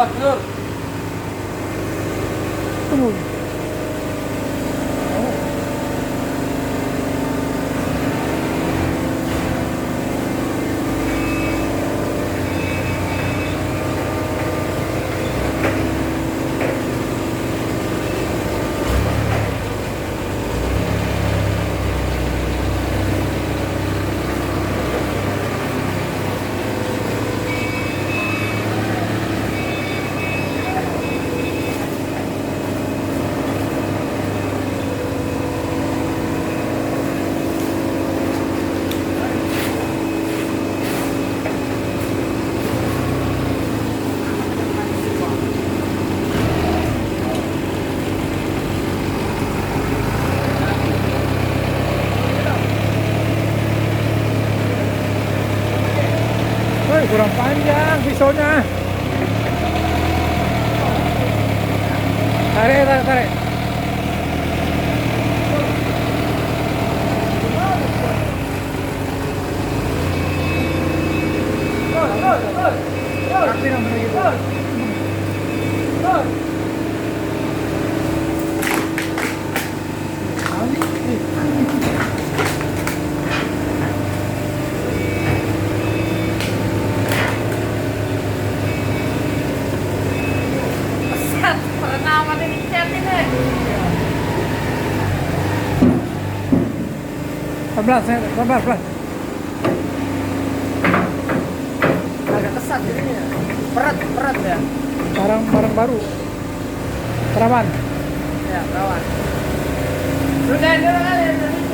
Telur. Woi, kurang panjang pisaunya. Tarik, tarik, tarik. Tapi namanya gitu. Pernah ini chat ini. Pelan, pelan, pelan. Agak kesat jadinya. Berat ya. Barang baru. Perawan. Ya, kawan. Sudah dulu kali ya.